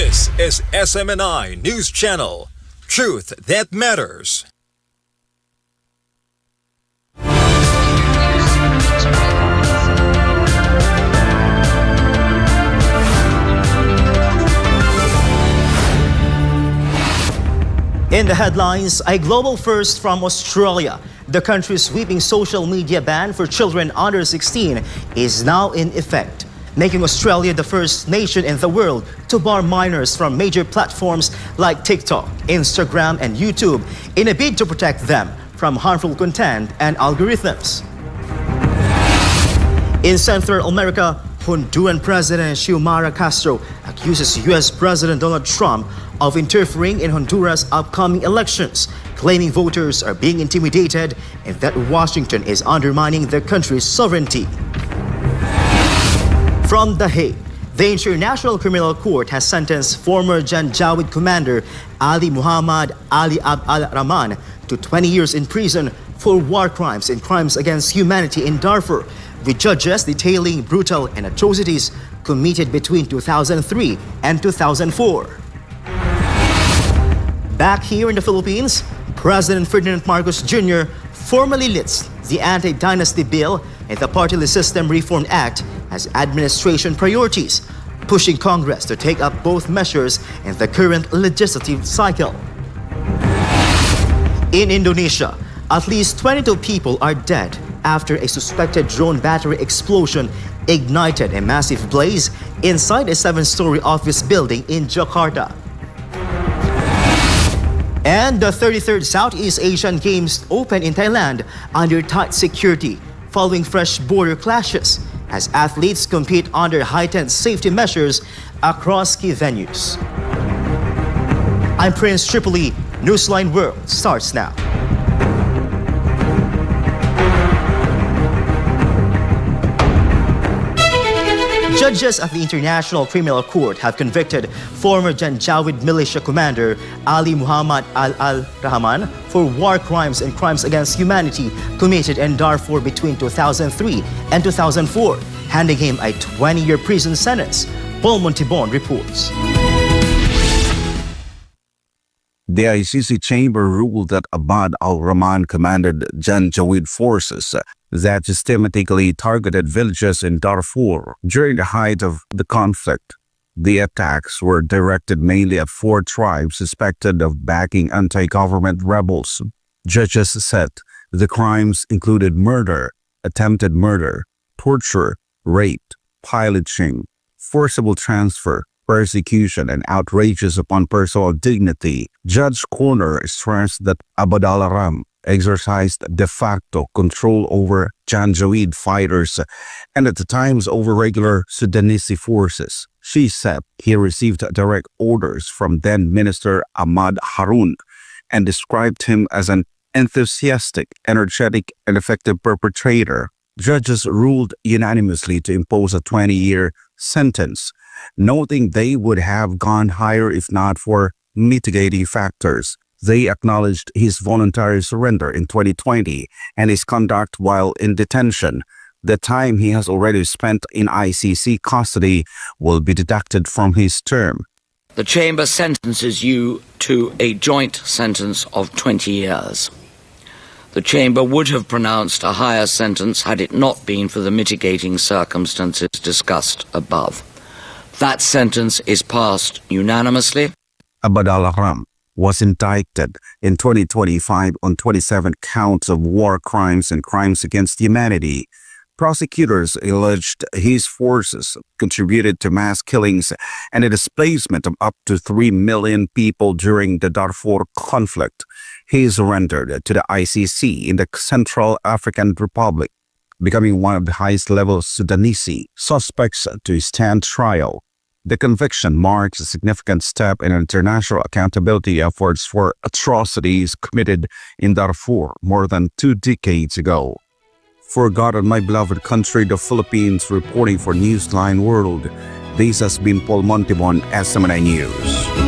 This is SMNI News Channel. Truth that matters. In the headlines, a global first from Australia. The country's sweeping social media ban for children under 16 is now in effect, making Australia the first nation in the world to bar minors from major platforms like TikTok, Instagram, and YouTube in a bid to protect them from harmful content and algorithms. In Central America, Honduran President Xiomara Castro accuses U.S. President Donald Trump of interfering in Honduras' upcoming elections, claiming voters are being intimidated and that Washington is undermining the country's sovereignty. From The Hague, the International Criminal Court has sentenced former Janjaweed commander Ali Muhammad Ali Abd al-Rahman to 20 years in prison for war crimes and crimes against humanity in Darfur, with judges detailing brutal and atrocities committed between 2003 and 2004. Back here in the Philippines, President Ferdinand Marcos Jr. formally lists the Anti-Dynasty bill and the Partylist System Reform Act as administration priorities, pushing Congress to take up both measures in the current legislative cycle. In Indonesia, at least 22 people are dead after a suspected drone battery explosion ignited a massive blaze inside a 7-story office building in Jakarta. And the 33rd Southeast Asian Games open in Thailand under tight security following fresh border clashes as athletes compete under heightened safety measures across key venues. I'm Prince Tripoli. Newsline World starts now. Judges at the International Criminal Court have convicted former Janjaweed militia commander Ali Muhammad al-Rahman for war crimes and crimes against humanity committed in Darfur between 2003 and 2004, handing him a 20-year prison sentence. Paul Montibon reports. The ICC chamber ruled that Abd al-Rahman commanded Janjaweed forces that systematically targeted villages in Darfur during the height of the conflict. The attacks were directed mainly at 4 tribes suspected of backing anti-government rebels. Judges said the crimes included murder, attempted murder, torture, rape, pillaging, forcible transfer, persecution, and outrages upon personal dignity. Judge Corner stressed that Abd al-Rahman exercised de facto control over Janjaweed fighters and at the times over regular Sudanese forces. She said he received direct orders from then Minister Ahmad Harun and described him as an enthusiastic, energetic, and effective perpetrator. Judges ruled unanimously to impose a 20-year sentence, noting they would have gone higher if not for mitigating factors. They acknowledged his voluntary surrender in 2020 and his conduct while in detention. The time he has already spent in ICC custody will be deducted from his term. The Chamber sentences you to a joint sentence of 20 years. The Chamber would have pronounced a higher sentence had it not been for the mitigating circumstances discussed above. That sentence is passed unanimously. Abd al-Rahman was indicted in 2025 on 27 counts of war crimes and crimes against humanity. Prosecutors alleged his forces contributed to mass killings and the displacement of up to 3 million people during the Darfur conflict. He surrendered to the ICC in the Central African Republic, becoming one of the highest-level Sudanese suspects to stand trial. The conviction marks a significant step in international accountability efforts for atrocities committed in Darfur more than 2 decades ago. For God and my beloved country, the Philippines, reporting for Newsline World, this has been Paul Montibon, SMNI News.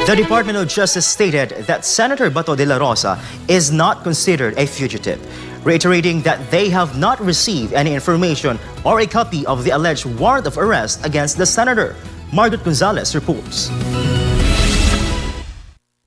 The Department of Justice stated that Senator Bato de la Rosa is not considered a fugitive, reiterating that they have not received any information or a copy of the alleged warrant of arrest against the senator. Margaret Gonzalez reports.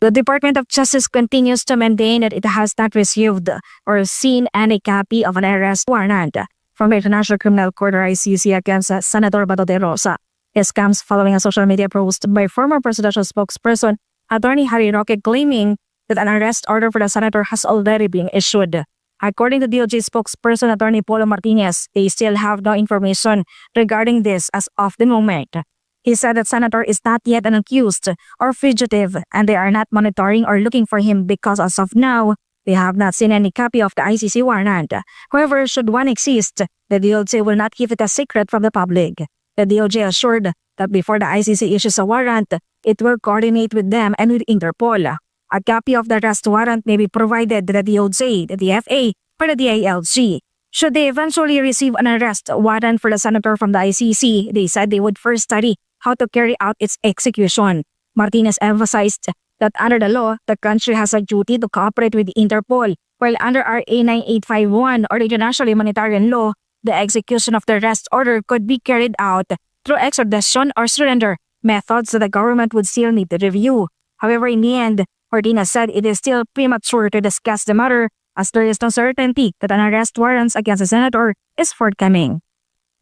The Department of Justice continues to maintain that it has not received or seen any copy of an arrest warrant from the International Criminal Court or ICC against Senator Bato de Rosa. This comes following a social media post by former presidential spokesperson Attorney Harry Roque claiming that an arrest order for the senator has already been issued. According to DOJ spokesperson Attorney Polo Martinez, they still have no information regarding this as of the moment. He said that Senator is not yet an accused or fugitive and they are not monitoring or looking for him because as of now, they have not seen any copy of the ICC warrant. However, should one exist, the DOJ will not keep it a secret from the public. The DOJ assured that before the ICC issues a warrant, it will coordinate with them and with Interpol. A copy of the arrest warrant may be provided to the DOJ, the DFA, or the DILG. Should they eventually receive an arrest warrant for the senator from the ICC, they said they would first study how to carry out its execution. Martinez emphasized that under the law, the country has a duty to cooperate with Interpol, while under RA 9851 or the International Humanitarian Law, the execution of the arrest order could be carried out through extradition or surrender, methods that the government would still need to review. However, in the end, Martinez said it is still premature to discuss the matter as there is no certainty that an arrest warrant against the senator is forthcoming.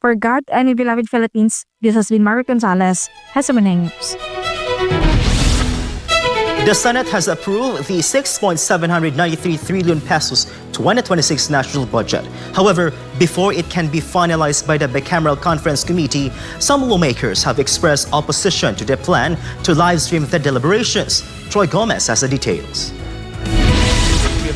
For God and my beloved Philippines, this has been Margaret Gonzalez, SMNI News. The Senate has approved the 6.793 trillion pesos 2026 national budget. However, before it can be finalized by the Bicameral Conference Committee, some lawmakers have expressed opposition to the plan to live stream the deliberations. Troy Gomez has the details.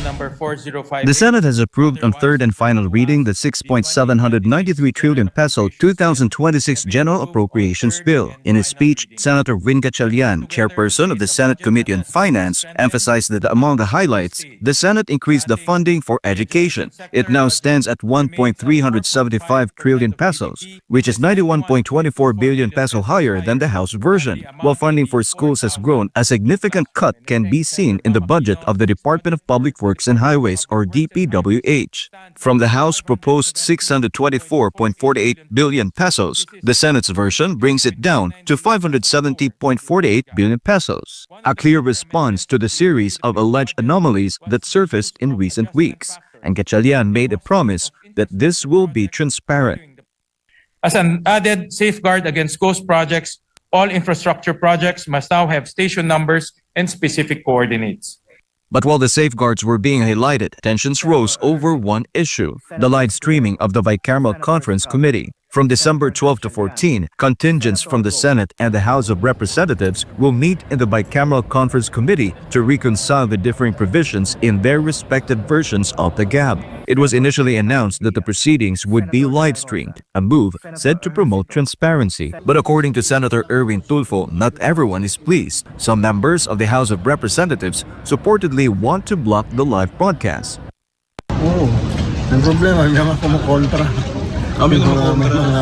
The Senate has approved on third and final reading the 6.793 trillion peso 2026 General Appropriations Bill. In his speech, Senator Win Gatchalian, chairperson of the Senate Committee on Finance, emphasized that among the highlights, the Senate increased the funding for education. It now stands at 1.375 trillion pesos, which is 91.24 billion peso higher than the House version. While funding for schools has grown, a significant cut can be seen in the budget of the Department of Public Works and Highways or DPWH. From the House proposed 624.48 billion pesos, the Senate's version brings it down to 570.48 billion pesos, a clear response to the series of alleged anomalies that surfaced in recent weeks. And Gatchalian made a promise that this will be transparent. As an added safeguard against ghost projects, all infrastructure projects must now have station numbers and specific coordinates. But while the safeguards were being highlighted, tensions rose over one issue, the live streaming of the Bicameral Conference Committee. From December 12 to 14, contingents from the Senate and the House of Representatives will meet in the Bicameral Conference Committee to reconcile the differing provisions in their respective versions of the GAB. It was initially announced that the proceedings would be live-streamed, a move said to promote transparency. But according to Senator Erwin Tulfo, not everyone is pleased. Some members of the House of Representatives supportedly want to block the live broadcast. Oo, ang problema, may mga kumukontra. May mga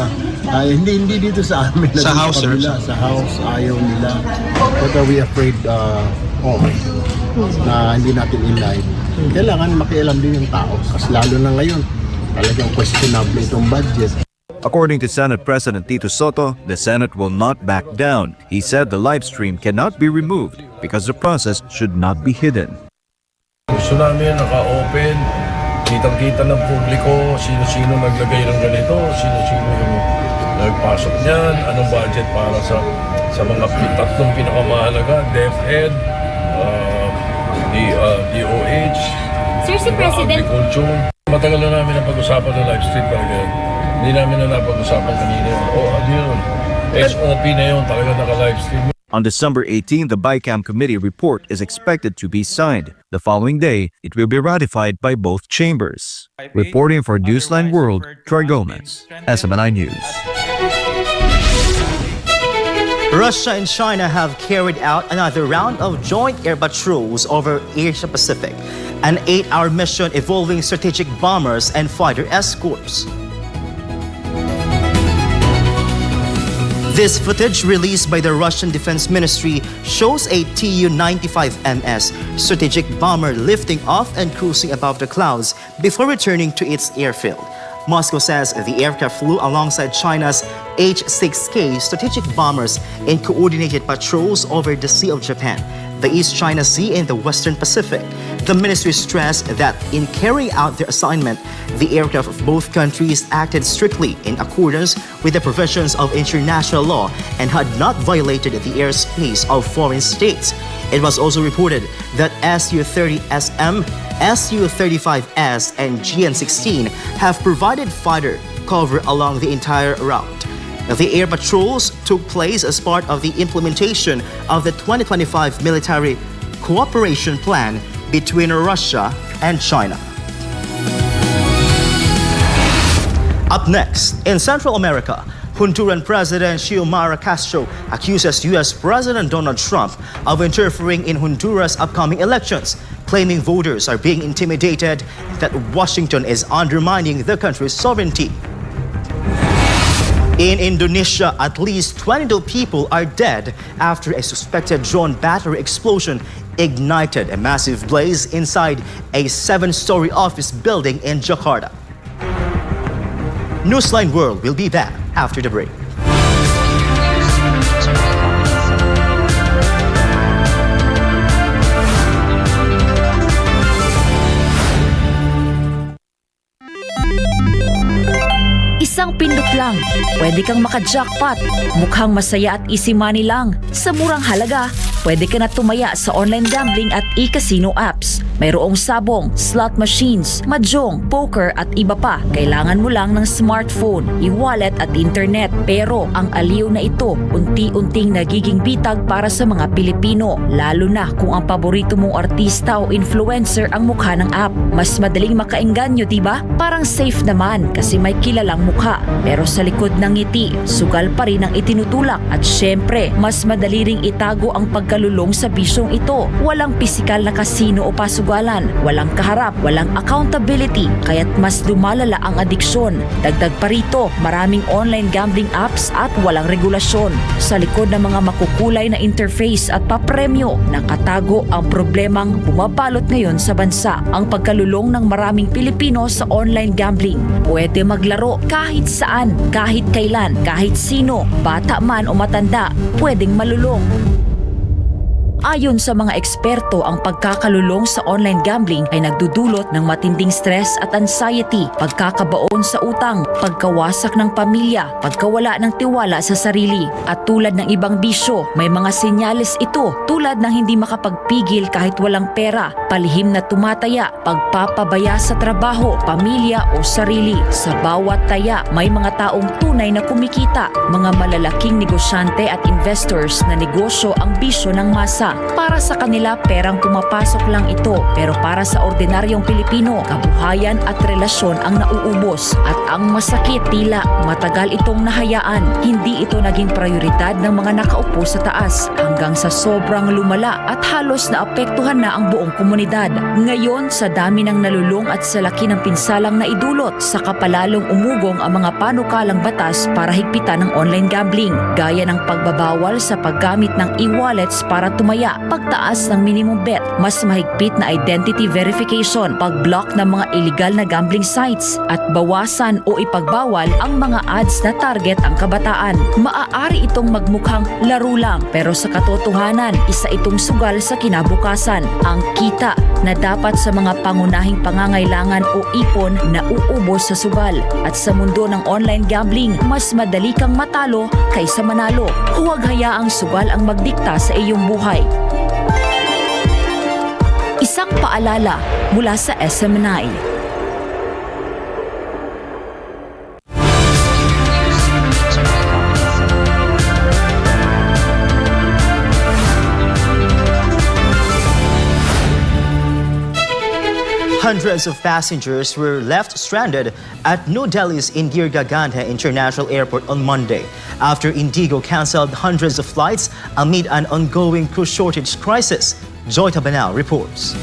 hindi dito sa amin. Sa House, sir? Sa House, ayaw nila. What are we afraid na hindi natin in-live? Kailangan makialam din yung tao. Kasi lalo na ngayon, talagang questionable itong budget. According to Senate President Tito Soto, the Senate will not back down. He said the live stream cannot be removed because the process should not be hidden. Gusto namin naka-open, kitang-kita ng publiko, sino-sino naglagay ng ganito, sino-sino yung nagpasok niyan, anong budget para sa mga tatlong pinakamahalaga, DepEd, DOH, Sir, si President, Agriculture. Matagal na namin ang pag-usapan ng live stream talaga yan. Hindi namin na napag-usapan kanina yun. Yun. SOP na yun, talaga naka-live stream. On December 18, the BICAM committee report is expected to be signed. The following day, it will be ratified by both chambers. Reporting for Newsline World, Troy Gomez, SMNI News. Russia and China have carried out another round of joint air patrols over Asia Pacific, an 8-hour mission involving strategic bombers and fighter escorts. This footage released by the Russian Defense Ministry shows a Tu-95MS strategic bomber lifting off and cruising above the clouds before returning to its airfield. Moscow says the aircraft flew alongside China's H-6K strategic bombers in coordinated patrols over the Sea of Japan, the East China Sea, and the Western Pacific. The ministry stressed that in carrying out their assignment, the aircraft of both countries acted strictly in accordance with the provisions of international law and had not violated the airspace of foreign states. It was also reported that Su-30SM, Su-35S, and GN-16 have provided fighter cover along the entire route. The air patrols took place as part of the implementation of the 2025 military cooperation plan between Russia and China. Up next, in Central America, Honduran President Xiomara Castro accuses U.S. President Donald Trump of interfering in Honduras' upcoming elections, claiming voters are being intimidated and that Washington is undermining the country's sovereignty. In Indonesia, at least 22 people are dead after a suspected drone battery explosion ignited a massive blaze inside a 7-story office building in Jakarta. Newsline World will be back after the break. Isang pindot lang, pwede kang maka-jackpot. Mukhang masaya at easy money lang. Sa murang halaga, pwede ka na tumaya sa online gambling at e-casino apps. Mayroong sabong, slot machines, mahjong, poker at iba pa. Kailangan mo lang ng smartphone, e-wallet at internet. Pero ang aliw na ito, unti-unting nagiging bitag para sa mga Pilipino. Lalo na kung ang paborito mong artista o influencer ang mukha ng app. Mas madaling makaengganyo, diba? Parang safe naman kasi may kilalang mukha. Pero sa likod ng ngiti, sugal pa rin ang itinutulak. At syempre, mas madali ring itago ang pagkalulong sa bisyong ito. Walang pisikal na kasino o pasugalan, walang kaharap, walang accountability, kaya't mas lumalala ang adiksyon. Dagdag pa rito, maraming online gambling apps at walang regulasyon. Sa likod ng mga makukulay na interface at papremyo, nakatago ang problemang bumabalot ngayon sa bansa. Ang pagkalulong ng maraming Pilipino sa online gambling. Pwede maglaro kahit saan, kahit kailan, kahit sino, bata man o matanda, pwedeng malulong. Ayon sa mga eksperto, ang pagkakalulong sa online gambling ay nagdudulot ng matinding stress at anxiety, pagkakabaon sa utang, pagkawasak ng pamilya, pagkawala ng tiwala sa sarili. At tulad ng ibang bisyo, may mga senyales ito tulad ng hindi makapagpigil kahit walang pera, palihim na tumataya, pagpapabaya sa trabaho, pamilya o sarili. Sa bawat taya, may mga taong tunay na kumikita, mga malalaking negosyante at investors na negosyo ang bisyo ng masa. Para sa kanila, perang pumapasok lang ito. Pero para sa ordinaryong Pilipino, kabuhayan at relasyon ang nauubos. At ang masakit, tila matagal itong nahayaan. Hindi ito naging prioridad ng mga nakaupo sa taas hanggang sa sobrang lumala at halos naapektuhan na ang buong komunidad. Ngayon, sa dami ng nalulong at sa laki ng pinsalang naidulot, saka palalong umugong ang mga panukalang batas para higpitan ng online gambling, gaya ng pagbabawal sa paggamit ng e-wallets para tumaya, pagtaas ng minimum bet, mas mahigpit na identity verification, pag-block ng mga illegal na gambling sites, at bawasan o ipagbawal ang mga ads na target ang kabataan. Maaari itong magmukhang laro lang, pero sa katotohanan, isa itong sugal sa kinabukasan. Ang kita na dapat sa mga pangunahing pangangailangan o ipon na uubos sa sugal. At sa mundo ng online gambling, mas madali kang matalo kaysa manalo. Huwag hayaang sugal ang magdikta sa iyong buhay. Isang paalala mula sa SMNI. Hundreds of passengers were left stranded at New Delhi's Indira Gandhi International Airport on Monday after Indigo canceled hundreds of flights amid an ongoing crew shortage crisis. Joy Tabanao reports.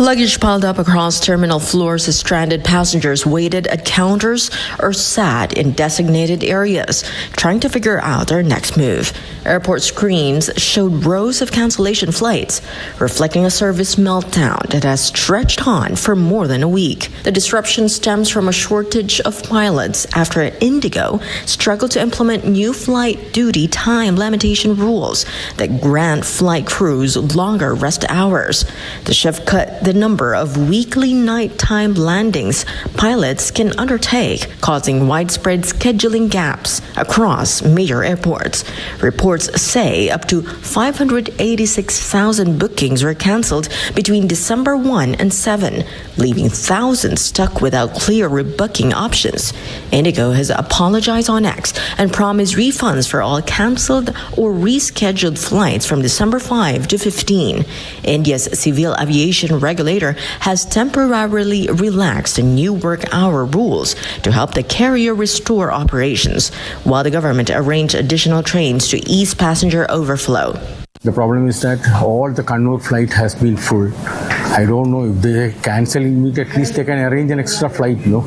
Luggage piled up across terminal floors as stranded passengers waited at counters or sat in designated areas, trying to figure out their next move. Airport screens showed rows of cancellation flights, reflecting a service meltdown that has stretched on for more than a week. The disruption stems from a shortage of pilots after Indigo struggled to implement new flight duty time limitation rules that grant flight crews longer rest hours. The shift cut the number of weekly nighttime landings pilots can undertake, causing widespread scheduling gaps across major airports. Reports say up to 586,000 bookings were canceled between December 1 and 7, leaving thousands stuck without clear rebooking options. Indigo has apologized on X and promised refunds for all canceled or rescheduled flights from December 5 to 15. India's civil aviation regulator has temporarily relaxed the new work hour rules to help the carrier restore operations, while the government arranged additional trains to ease passenger overflow. The problem is that all the Kannur flight has been full. I don't know if they cancel it, at least they can arrange an extra flight, no?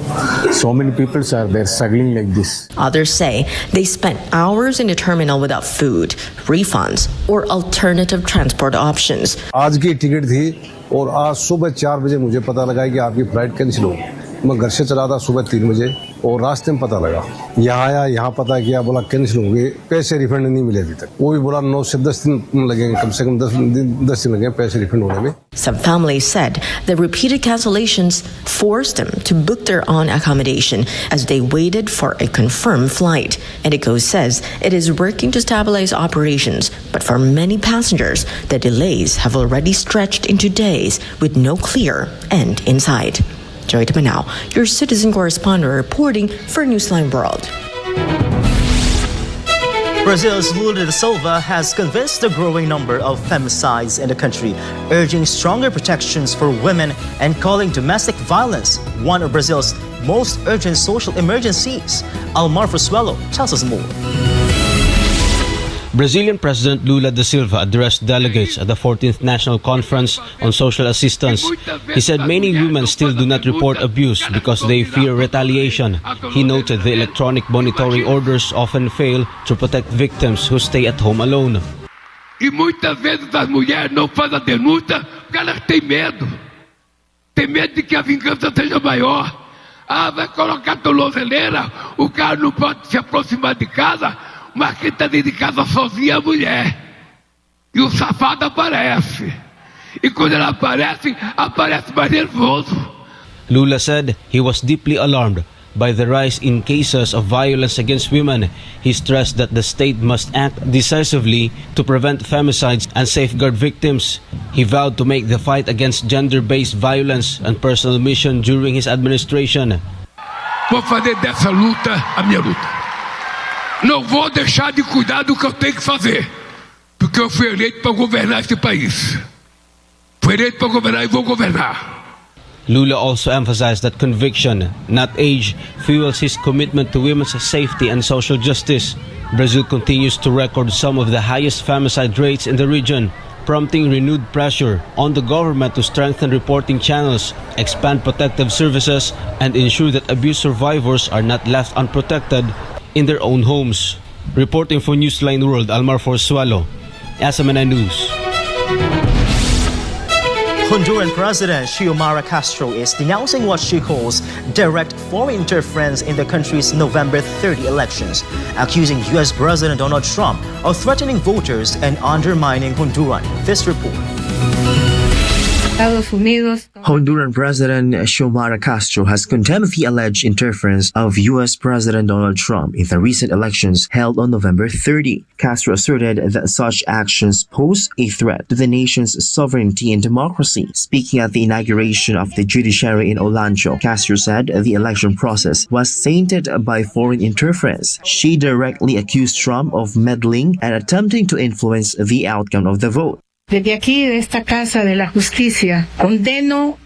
So many people are there struggling like this. Others say they spent hours in the terminal without food, refunds, or alternative transport options. आज की ticket थी और आज सुबह 4 बजे मुझे पता लगा कि आपकी फ्लाइट कैंसिल हो गई। मैं घर से चला था सुबह 3 बजे और रास्ते में पता लगा। यहाँ आया, यहाँ पता किया, बोला कैंसिल हो गए, पैसे रिफंड नहीं मिले अभी तक। वो भी बोला 9 से 10 दिन लगेंगे, कम से कम 10 दिन लगेंगे पैसे रिफंड होने में। Some families said the repeated cancellations forced them to book their own accommodation as they waited for a confirmed flight. Indigo says it is working to stabilize operations, but for many passengers, the delays have already stretched into days with no clear end in sight. Joy Manao, your citizen correspondent reporting for Newsline World. Brazil's Lula da Silva has convinced the growing number of femicides in the country, urging stronger protections for women and calling domestic violence one of Brazil's most urgent social emergencies. Almar Fusuelo tells us more. Brazilian President Lula da Silva addressed delegates at the 14th National Conference on Social Assistance. He said many women still do not report abuse because they fear retaliation. He noted the electronic monitoring orders often fail to protect victims who stay at home alone. E muitas vezes as mulheres não fazem a denúncia porque elas têm medo. Tem medo de que a vingança seja maior. Ah, vai colocar tornozeleira, o cara não pode se aproximar de casa. Mas quem está dentro de casa sozinha é a mulher. E o safado aparece. E quando ele aparece, aparece mais nervoso. Lula said he was deeply alarmed by the rise in cases of violence against women. He stressed that the state must act decisively to prevent femicides and safeguard victims. He vowed to make the fight against gender-based violence and personal mission during his administration. Vou fazer dessa luta a minha luta. Não vou deixar de cuidar do que eu tenho que fazer, porque eu fui eleito para governar este país. Fui eleito para governar e vou governar. Lula also emphasized that conviction, not age, fuels his commitment to women's safety and social justice. Brazil continues to record some of the highest femicide rates in the region, prompting renewed pressure on the government to strengthen reporting channels, expand protective services, and ensure that abuse survivors are not left unprotected in their own homes. Reporting for Newsline World, Almar Fusuelo, SMNI News. Honduran President Xiomara Castro is denouncing what she calls direct foreign interference in the country's November 30 elections, accusing U.S. President Donald Trump of threatening voters and undermining Honduran. This report. Honduran President Xiomara Castro has condemned the alleged interference of U.S. President Donald Trump in the recent elections held on November 30. Castro asserted that such actions pose a threat to the nation's sovereignty and democracy. Speaking at the inauguration of the judiciary in Olancho, Castro said the election process was tainted by foreign interference. She directly accused Trump of meddling and attempting to influence the outcome of the vote. Desde aquí, de esta Casa de la Justicia, condeno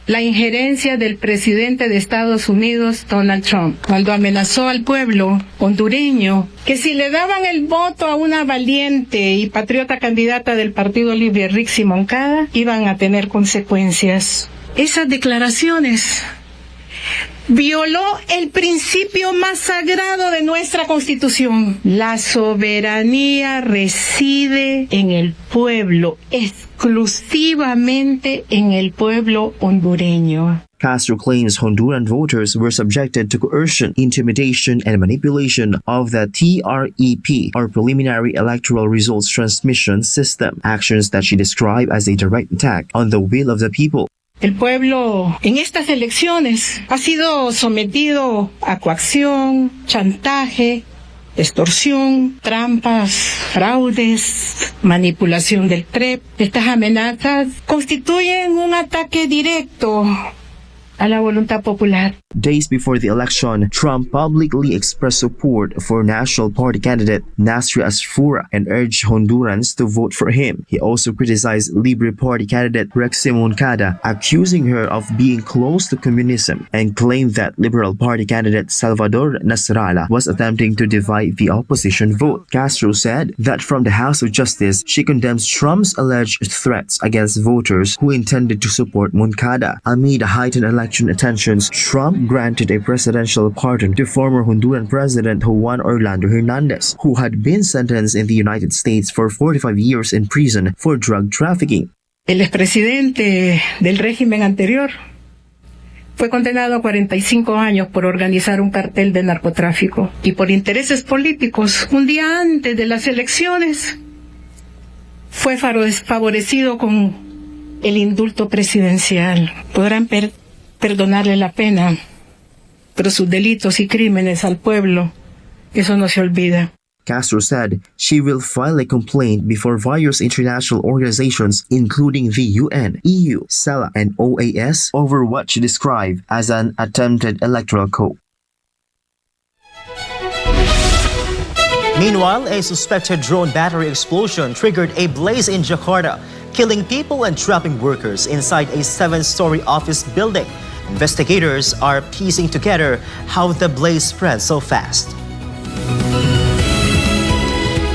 la injerencia del presidente de Estados Unidos, Donald Trump, cuando amenazó al pueblo hondureño que si le daban el voto a una valiente y patriota candidata del Partido Libre, Rixi Moncada, iban a tener consecuencias. Esas declaraciones violó el principio más sagrado de nuestra Constitución. La soberanía reside en el pueblo, exclusivamente en el pueblo hondureño. Castro claims Honduran voters were subjected to coercion, intimidation, and manipulation of the TREP, or Preliminary Electoral Results Transmission System, actions that she described as a direct attack on the will of the people. El pueblo en estas elecciones ha sido sometido a coacción, chantaje, extorsión, trampas, fraudes, manipulación del TREP. Estas amenazas constituyen un ataque directo a la voluntad popular. Days before the election, Trump publicly expressed support for National Party candidate Nasri Asfura and urged Hondurans to vote for him. He also criticized Libre Party candidate Rixi Moncada, accusing her of being close to communism, and claimed that Liberal Party candidate Salvador Nasralla was attempting to divide the opposition vote. Castro said that from the House of Justice, she condemns Trump's alleged threats against voters who intended to support Moncada. Amid heightened election tensions, Trump granted a presidential pardon to former Honduran President Juan Orlando Hernandez, who had been sentenced in the United States for 45 years in prison for drug trafficking. El expresidente del régimen anterior fue condenado a 45 años por organizar un cartel de narcotráfico y por intereses políticos. Un día antes de las elecciones fue favorecido con el indulto presidencial. Podrán perdonarle la pena, pero sus delitos y crímenes al pueblo, eso no se olvida. Castro said she will file a complaint before various international organizations, including the UN, EU, CELA, and OAS, over what she described as an attempted electoral coup. Meanwhile, a suspected drone battery explosion triggered a blaze in Jakarta, killing people and trapping workers inside a 7-story office building. Investigators are piecing together how the blaze spread so fast.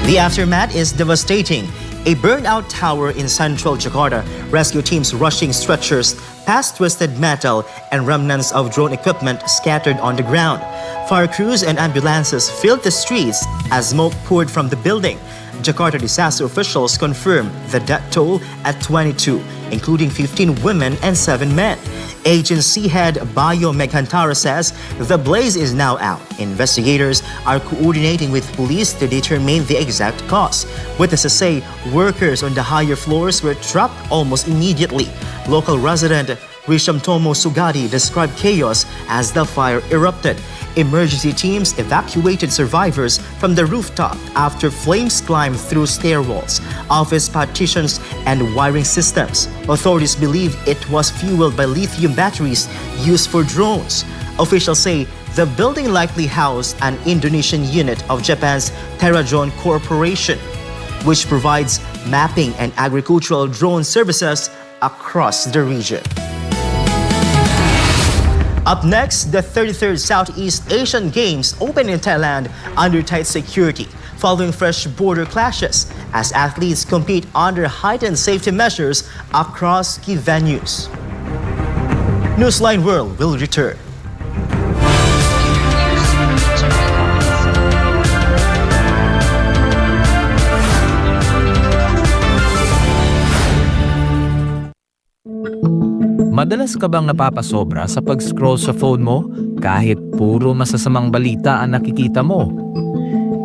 The aftermath is devastating. A burned-out tower in central Jakarta, rescue teams rushing stretchers past twisted metal and remnants of drone equipment scattered on the ground. Fire crews and ambulances filled the streets as smoke poured from the building. Jakarta disaster officials confirmed the death toll at 22, including 15 women and 7 men. Agency head Bayo Meghantara says the blaze is now out. Investigators are coordinating with police to determine the exact cause. Witnesses say workers on the higher floors were trapped almost immediately. Local resident Rishamtomo Sugati described chaos as the fire erupted. Emergency teams evacuated survivors from the rooftop after flames climbed through stairwells, office partitions, and wiring systems. Authorities believe it was fueled by lithium batteries used for drones. Officials say the building likely housed an Indonesian unit of Japan's TerraDrone Corporation, which provides mapping and agricultural drone services across the region. Up next, the 33rd Southeast Asian Games open in Thailand under tight security, following fresh border clashes as athletes compete under heightened safety measures across key venues. Newsline World will return. Madalas ka bang napapasobra sa pag-scroll sa phone mo kahit puro masasamang balita ang nakikita mo?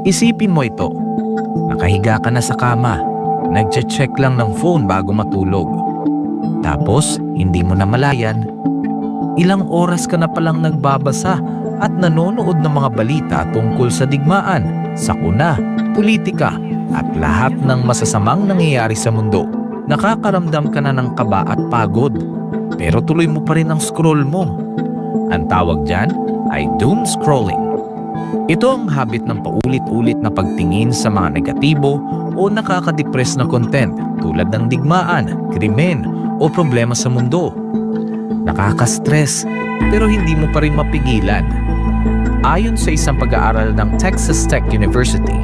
Isipin mo ito. Nakahiga ka na sa kama, nagche-check lang ng phone bago matulog. Tapos, hindi mo na malayan, ilang oras ka na palang nagbabasa at nanonood ng mga balita tungkol sa digmaan, sakuna, politika, at lahat ng masasamang nangyayari sa mundo. Nakakaramdam ka na ng kaba at pagod. Pero tuloy mo pa rin ang scroll mo. Ang tawag dyan ay doom scrolling. Ito ang habit ng paulit-ulit na pagtingin sa mga negatibo o nakaka-depress na content tulad ng digmaan, krimen o problema sa mundo. Nakaka-stress, pero hindi mo pa rin mapigilan. Ayon sa isang pag-aaral ng Texas Tech University,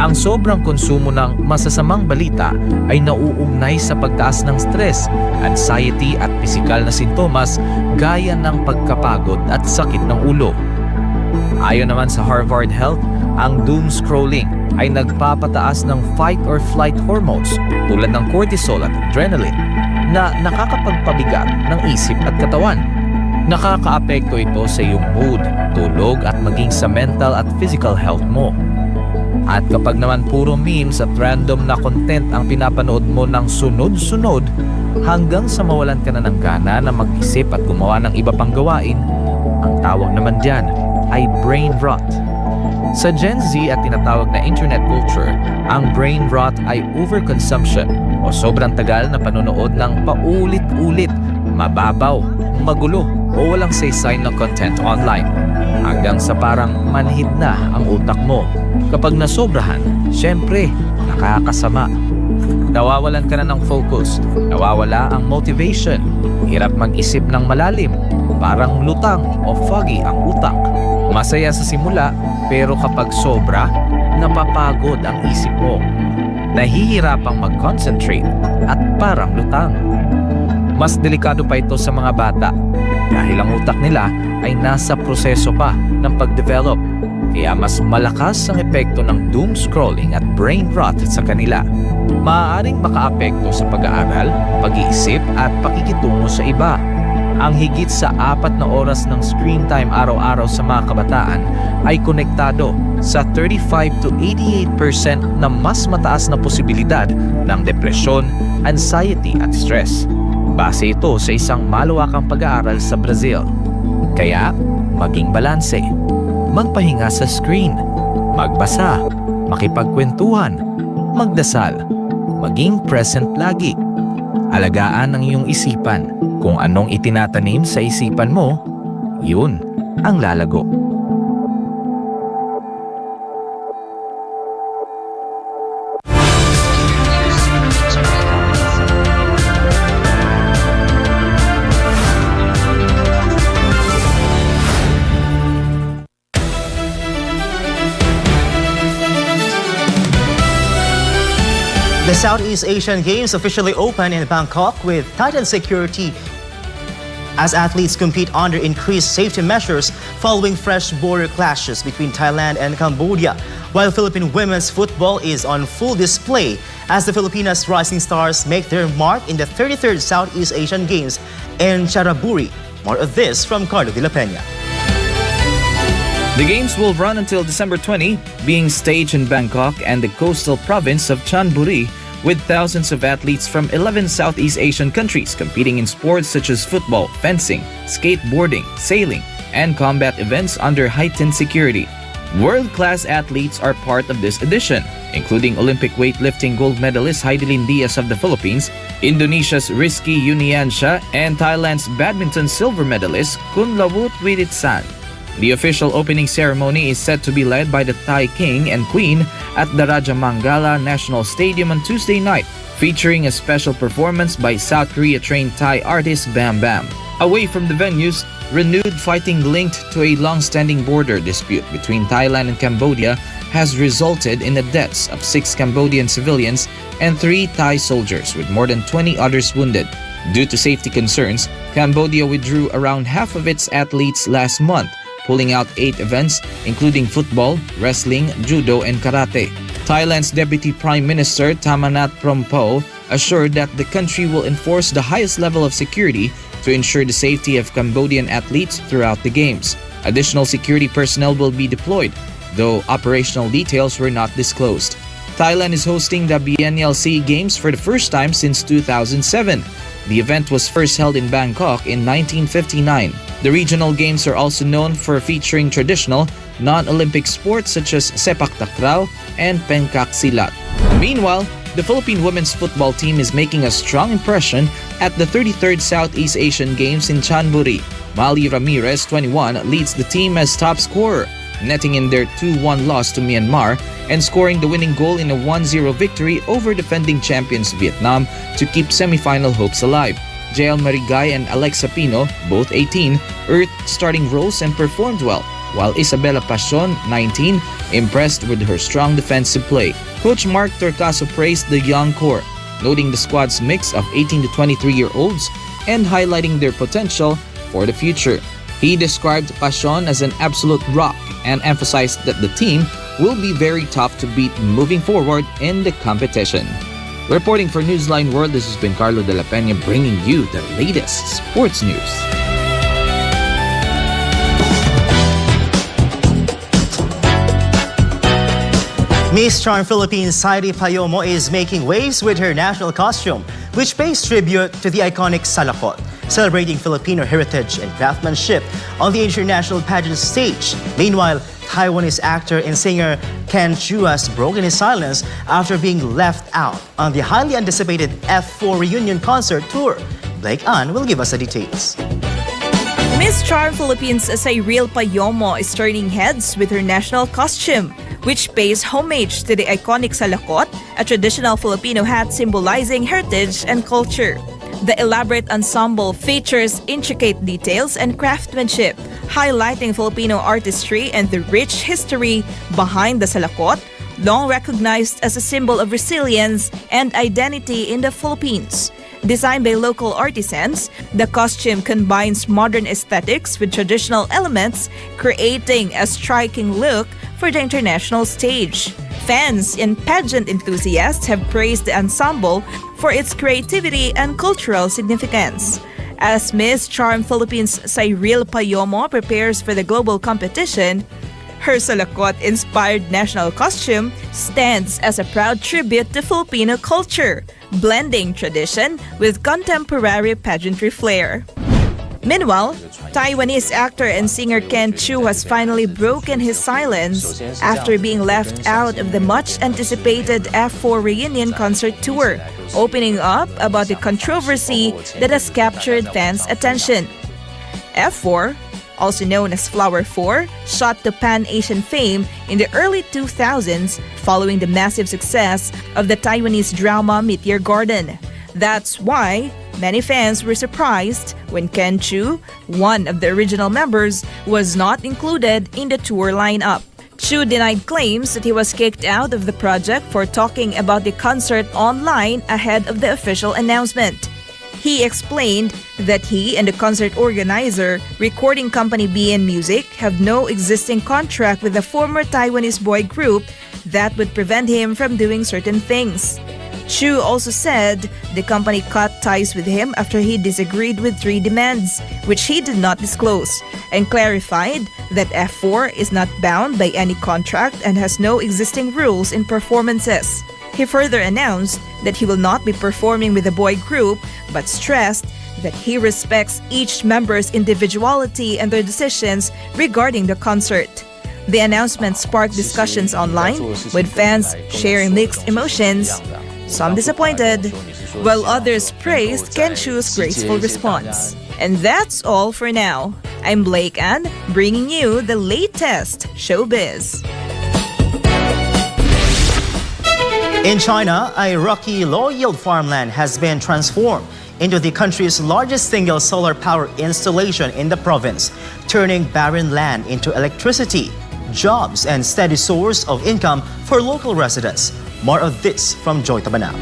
ang sobrang konsumo ng masasamang balita ay nauugnay sa pagtaas ng stress, anxiety at pisikal na sintomas gaya ng pagkapagod at sakit ng ulo. Ayon naman sa Harvard Health, ang doom scrolling ay nagpapataas ng fight or flight hormones tulad ng cortisol at adrenaline na nakakapagpabigat ng isip at katawan. Nakakaapekto ito sa iyong mood, tulog at maging sa mental at physical health mo. At kapag naman puro memes at random na content ang pinapanood mo ng sunod-sunod hanggang sa mawalan ka na ng gana na mag-isip at gumawa ng iba pang gawain, ang tawag naman diyan ay brain rot. Sa Gen Z at tinatawag na internet culture, ang brain rot ay overconsumption o sobrang tagal na panonood ng paulit-ulit, mababaw, magulo o walang saysay na content online hanggang sa parang manhid na ang utak mo. Kapag nasobrahan, syempre, nakakasama. Nawawalan ka na ng focus, nawawala ang motivation, hirap mag-isip ng malalim, parang lutang o foggy ang utak. Masaya sa simula, pero kapag sobra, napapagod ang isip mo. Nahihirapang mag-concentrate at parang lutang. Mas delikado pa ito sa mga bata dahil ang utak nila ay nasa proseso pa ng pag-develop. Kaya mas malakas ang epekto ng doom scrolling at brain rot sa kanila. Maaaring makaapekto sa pag-aaral, pag-iisip at pakikitungo sa iba. Ang higit sa 4 na oras ng screen time araw-araw sa mga kabataan ay konektado sa 35 to 88% na mas mataas na posibilidad ng depresyon, anxiety at stress. Base ito sa isang malawakang pag-aaral sa Brazil. Kaya, maging balanse. Magpahinga sa screen, magbasa, makipagkwentuhan, magdasal, maging present lagi. Alagaan ang iyong isipan. Kung anong itinatanim sa isipan mo, yun ang lalago. The Southeast Asian Games officially open in Bangkok with tightened security as athletes compete under increased safety measures following fresh border clashes between Thailand and Cambodia, while Philippine women's football is on full display as the Filipinas Rising Stars make their mark in the 33rd Southeast Asian Games in Charaburi. More of this from Carlo de la Peña. The games will run until December 20, being staged in Bangkok and the coastal province of Chonburi, with thousands of athletes from 11 Southeast Asian countries competing in sports such as football, fencing, skateboarding, sailing, and combat events under heightened security. World-class athletes are part of this edition, including Olympic weightlifting gold medalist Heidelin Diaz of the Philippines, Indonesia's Rizky Yuniansha, and Thailand's badminton silver medalist Kunlawut Wiritsan. The official opening ceremony is set to be led by the Thai King and Queen at the Rajamangala National Stadium on Tuesday night, featuring a special performance by South Korea-trained Thai artist Bam Bam. Away from the venues, renewed fighting linked to a long-standing border dispute between Thailand and Cambodia has resulted in the deaths of 6 Cambodian civilians and 3 Thai soldiers, with more than 20 others wounded. Due to safety concerns, Cambodia withdrew around half of its athletes last month, pulling out 8 events, including football, wrestling, judo, and karate. Thailand's Deputy Prime Minister Tamanat Prompo assured that the country will enforce the highest level of security to ensure the safety of Cambodian athletes throughout the Games. Additional security personnel will be deployed, though operational details were not disclosed. Thailand is hosting the Biennial SEA Games for the first time since 2007. The event was first held in Bangkok in 1959. The regional games are also known for featuring traditional, non-Olympic sports such as sepak takraw and pencak silat. Meanwhile, the Philippine women's football team is making a strong impression at the 33rd Southeast Asian Games in Chonburi. Mali Ramirez, 21, leads the team as top scorer, netting in their 2-1 loss to Myanmar and scoring the winning goal in a 1-0 victory over defending champions Vietnam to keep semi-final hopes alive. Jael Marigay and Alexa Pino, both 18, earned starting roles and performed well, while Isabela Pasion, 19, impressed with her strong defensive play. Coach Mark Torcaso praised the young core, noting the squad's mix of 18 to 23-year-olds and highlighting their potential for the future. He described Pasion as an absolute rock and emphasized that the team will be very tough to beat moving forward in the competition. Reporting for Newsline World, this has been Carlo De La Peña bringing you the latest sports news. Miss Charm Philippines Sairi Payomo is making waves with her national costume, which pays tribute to the iconic salakot, celebrating Filipino heritage and craftsmanship on the international pageant stage. Meanwhile, Taiwanese actor and singer Ken Chu has broken his silence after being left out on the highly anticipated F4 reunion concert tour. Blake Ann will give us the details. Miss Charm Philippines Sairi Payomo is turning heads with her national costume, which pays homage to the iconic salakot, a traditional Filipino hat symbolizing heritage and culture. The elaborate ensemble features intricate details and craftsmanship, highlighting Filipino artistry and the rich history behind the salakot, long recognized as a symbol of resilience and identity in the Philippines. Designed by local artisans, the costume combines modern aesthetics with traditional elements, creating a striking look for the international stage. Fans and pageant enthusiasts have praised the ensemble for its creativity and cultural significance. As Miss Charm Philippines Sairi Payomo prepares for the global competition, her salakot-inspired national costume stands as a proud tribute to Filipino culture, blending tradition with contemporary pageantry flair. Meanwhile, Taiwanese actor and singer Ken Chu has finally broken his silence after being left out of the much-anticipated F4 reunion concert tour, opening up about the controversy that has captured fans' attention. F4, also known as Flower 4, shot to pan-Asian fame in the early 2000s following the massive success of the Taiwanese drama Meteor Garden. That's why many fans were surprised when Ken Chu, one of the original members, was not included in the tour lineup. Chu denied claims that he was kicked out of the project for talking about the concert online ahead of the official announcement. He explained that he and the concert organizer, recording company BN Music, have no existing contract with the former Taiwanese boy group that would prevent him from doing certain things. Chu also said the company cut ties with him after he disagreed with 3 demands, which he did not disclose, and clarified that F4 is not bound by any contract and has no existing rules in performances. He further announced that he will not be performing with the boy group, but stressed that he respects each member's individuality and their decisions regarding the concert. The announcement sparked discussions online, with fans sharing mixed emotions, some disappointed, while others praised Ken Chu's graceful response. And that's all for now. I'm Blake Ann, bringing you the latest showbiz. In China, a rocky, low-yield farmland has been transformed into the country's largest single solar power installation in the province, turning barren land into electricity, jobs, and steady source of income for local residents. More of this from Joy Tabanao.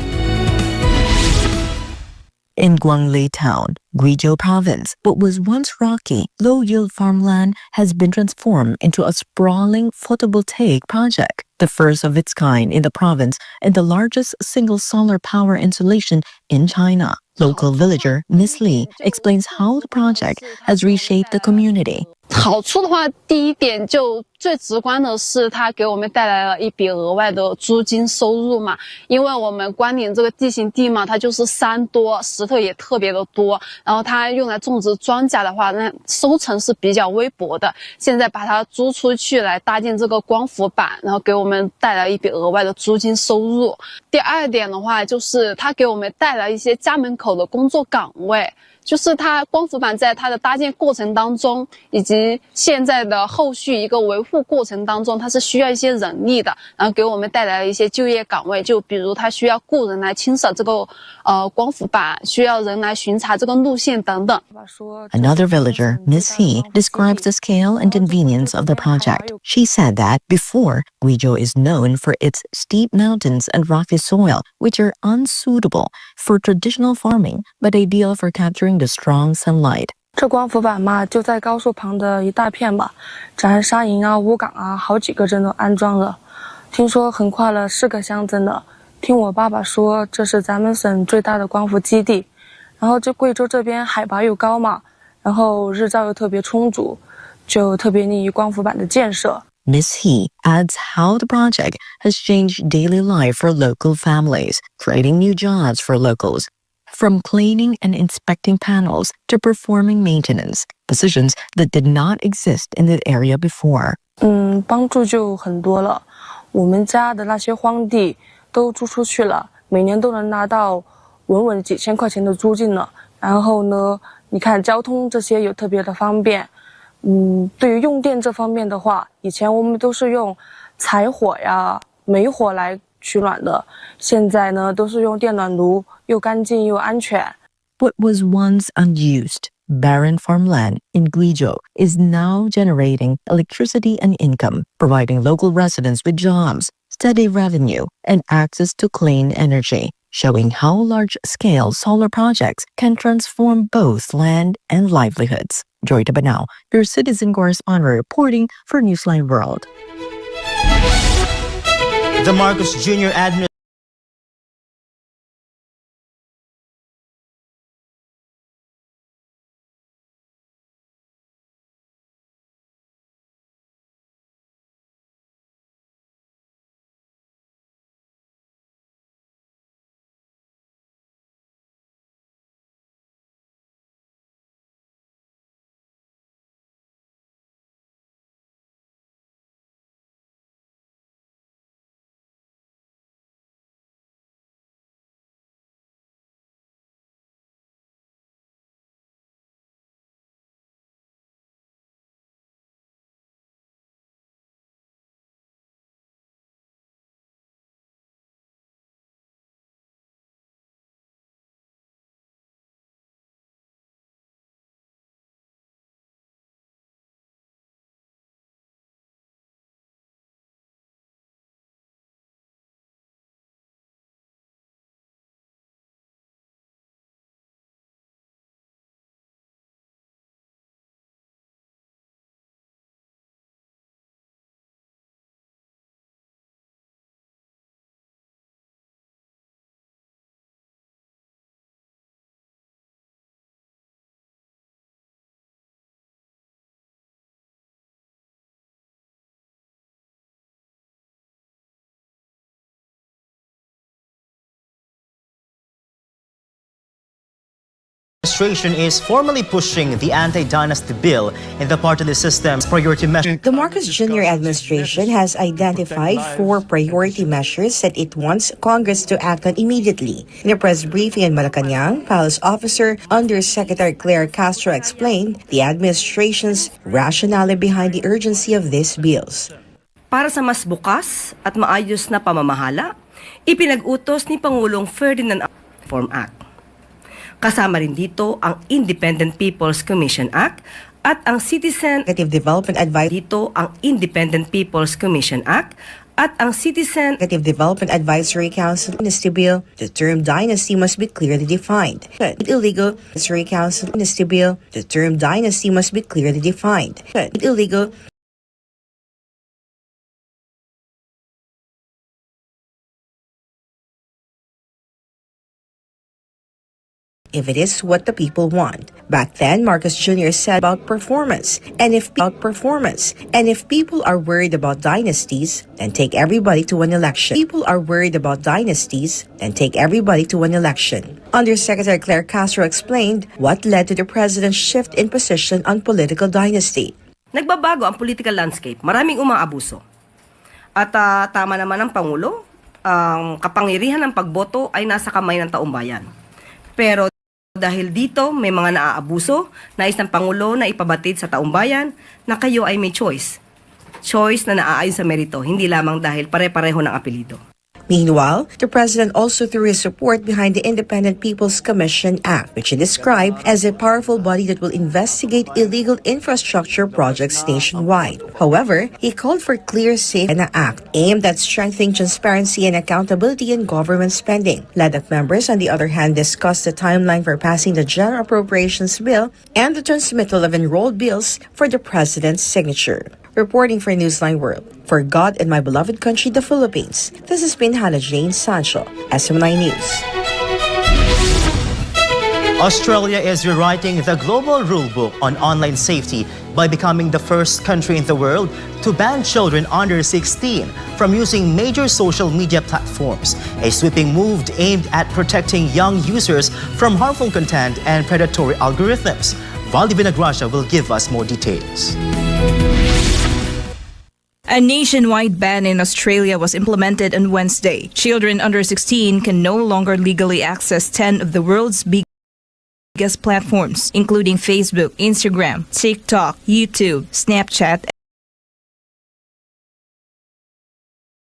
In Guanglei Town, Guizhou Province, what was once rocky, low-yield farmland has been transformed into a sprawling photovoltaic project, the first of its kind in the province and the largest single solar power installation in China. Local villager Miss Li explains how the project has reshaped the community. 好处的话，第一点就最直观的是，它给我们带来了一笔额外的租金收入嘛。因为我们关岭这个地形地嘛，它就是山多，石头也特别的多。然后它用来种植庄稼的话，那收成是比较微薄的。现在把它租出去来搭建这个光伏板，然后给我们带来一笔额外的租金收入。第二点的话，就是它给我们带来一些家门口的工作岗位。就是它光伏板在它的搭建过程当中，以及现在的后续一个维护过程当中，它是需要一些人力的，然后给我们带来了一些就业岗位，就比如它需要雇人来清扫这个光伏板，需要人来巡查这个路线等等。Another villager, Miss He, describes the scale and convenience of the project. She said that before, Guizhou is known for its steep mountains and rocky soil, which are unsuitable for traditional farming, but ideal for capturing the strong sunlight. 这光伏板嘛，就在高速旁的一大片吧，咱沙营啊、乌岗啊，好几个镇都安装了。听说横跨了4个乡镇的。听我爸爸说，这是咱们省最大的光伏基地。然后这贵州这边海拔又高嘛，然后日照又特别充足，就特别利于光伏板的建设。Miss He adds how the project has changed daily life for local families, creating new jobs for locals. From cleaning and inspecting panels to performing maintenance, positions that did not exist in the area before. 帮助就很多了。我们家的那些荒地都租出去了，每年都能拿到稳稳几千块钱的租金了。然后呢，你看交通这些有特别的方便。对于用电这方面的话，以前我们都是用柴火呀、煤火来取暖的，现在呢都是用电暖炉，又干净又安全。What was once unused, barren farmland in Guizhou is now generating electricity and income, providing local residents with jobs, steady revenue, and access to clean energy, showing how large-scale solar projects can transform both land and livelihoods. Joy Tabanao, your citizen correspondent reporting for Newsline World. The Marcos Jr. administration is formally pushing the Anti-Dynasty bill in the Partylist system's priority measure. The Marcos Jr. administration has identified 4 priority measures that it wants Congress to act on immediately. In a press briefing in Malacanang, Palace Officer Undersecretary Claire Castro explained the administration's rationale behind the urgency of these bills. Para sa mas bukas at maayos na pamamahala, ipinag-utos ni Pangulong Ferdinand Reform Act. Kasama rin dito ang Independent People's Commission Act at ang Citizen Development Advisory dito ang Independent People's Commission Act at ang Citizen Development Advisory Council Dynasty Bill. The term dynasty must be clearly defined. Illegal Advisory Council Dynasty Bill. The term dynasty must be clearly defined. Illegal if it is what the people want. Back then, Marcos Jr. said about performance. And if people are worried about dynasties, then take everybody to an election. People are worried about dynasties, then take everybody to an election. Undersecretary Claire Castro explained what led to the president's shift in position on political dynasty. Nagbabago ang political landscape. Maraming umaabuso. At tama naman ang Pangulo, ang kapangyarihan ng pagboto ay nasa kamay ng taumbayan. Pero Dahil dito, may mga naaabuso na isang pangulo na ipabatid sa taumbayan na kayo ay may choice. Choice na naaayon sa merito, hindi lamang dahil pare-pareho ng apelido. Meanwhile, the president also threw his support behind the Independent People's Commission Act, which he described as a powerful body that will investigate illegal infrastructure projects nationwide. However, he called for clear, safe, and an act aimed at strengthening transparency and accountability in government spending. LADAC members, on the other hand, discussed the timeline for passing the General Appropriations Bill and the transmittal of enrolled bills for the president's signature. Reporting for Newsline World, for God and my beloved country, the Philippines, this has been Hannah Jane Sancho, SMNI News. Australia is rewriting the global rulebook on online safety by becoming the first country in the world to ban children under 16 from using major social media platforms, a sweeping move aimed at protecting young users from harmful content and predatory algorithms. Valdivina Gracia will give us more details. A nationwide ban in Australia was implemented on Wednesday. Children under 16 can no longer legally access 10 of the world's biggest platforms, including Facebook, Instagram, TikTok, YouTube, Snapchat,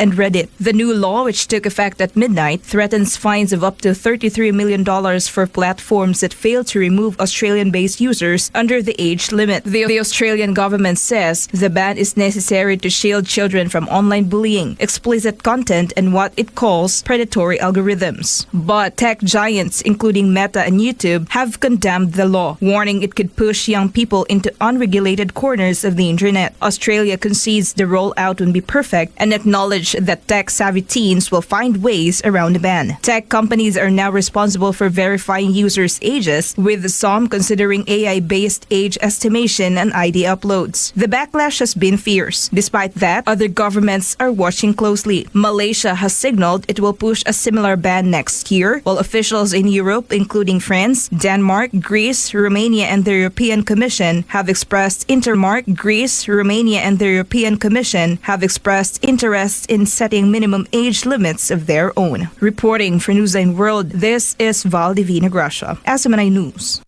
and Reddit. The new law, which took effect at midnight, threatens fines of up to $33 million for platforms that fail to remove Australian-based users under the age limit. The Australian government says the ban is necessary to shield children from online bullying, explicit content, and what it calls predatory algorithms. But tech giants, including Meta and YouTube, have condemned the law, warning it could push young people into unregulated corners of the internet. Australia concedes the rollout won't be perfect and acknowledges that tech-savvy teens will find ways around the ban. Tech companies are now responsible for verifying users' ages, with some considering AI-based age estimation and ID uploads. The backlash has been fierce. Despite that, other governments are watching closely. Malaysia has signaled it will push a similar ban next year, while officials in Europe, including France, Denmark, Greece, Romania, and the European Commission have expressed interest in setting minimum age limits of their own. Reporting for Newsline World, this is Valdivina Gracia, SMNI News.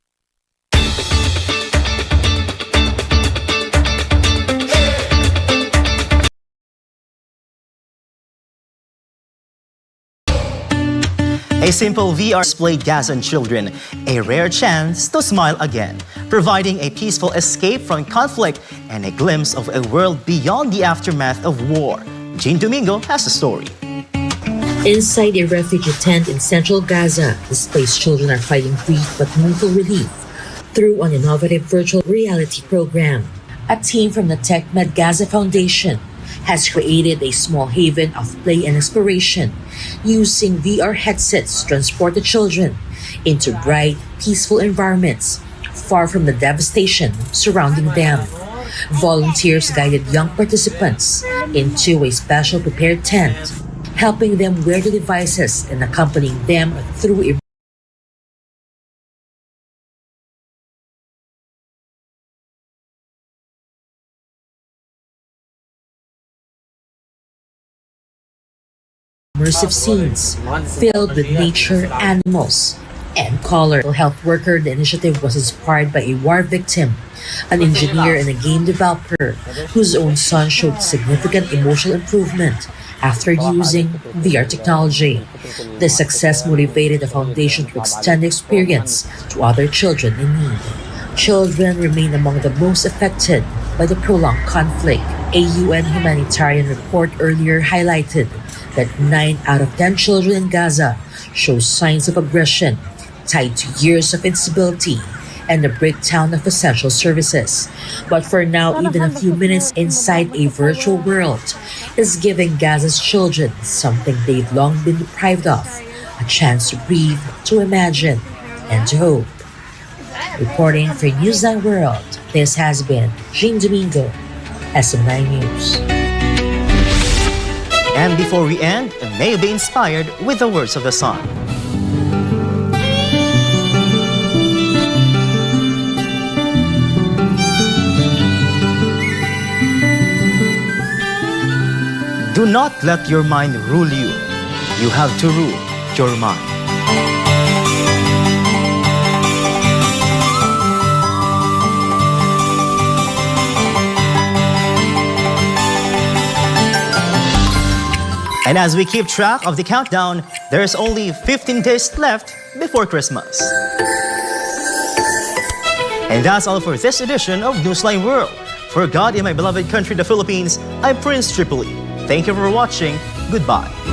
A simple VR display gas on children, a rare chance to smile again, providing a peaceful escape from conflict and a glimpse of a world beyond the aftermath of war. Jean Domingo has the story. Inside a refugee tent in central Gaza, displaced children are finding grief but mental relief through an innovative virtual reality program. A team from the TechMed Gaza Foundation has created a small haven of play and exploration using VR headsets to transport the children into bright, peaceful environments far from the devastation surrounding them. Volunteers guided young participants into a special prepared tent, helping them wear the devices and accompanying them through a immersive scenes filled with nature, animals, and color. Health worker, the initiative was inspired by a war victim, an engineer and a game developer whose own son showed significant emotional improvement after using VR technology. This success motivated the foundation to extend the experience to other children in need. Children remain among the most affected by the prolonged conflict. A UN humanitarian report earlier highlighted that 9 out of 10 children in Gaza show signs of aggression tied to years of instability and the breakdown of essential services. But for now, even a few minutes inside a virtual world is giving Gaza's children something they've long been deprived of, a chance to breathe, to imagine, and to hope. Reporting for Newsline World, this has been Jean Domingo, SMNI News. And before we end, may you be inspired with the words of the song. Do not let your mind rule you. You have to rule your mind. And as we keep track of the countdown, there's only 15 days left before Christmas. And that's all for this edition of Newsline World. For God in my beloved country, the Philippines, I'm Prince Tripoli. Thank you for watching. Goodbye.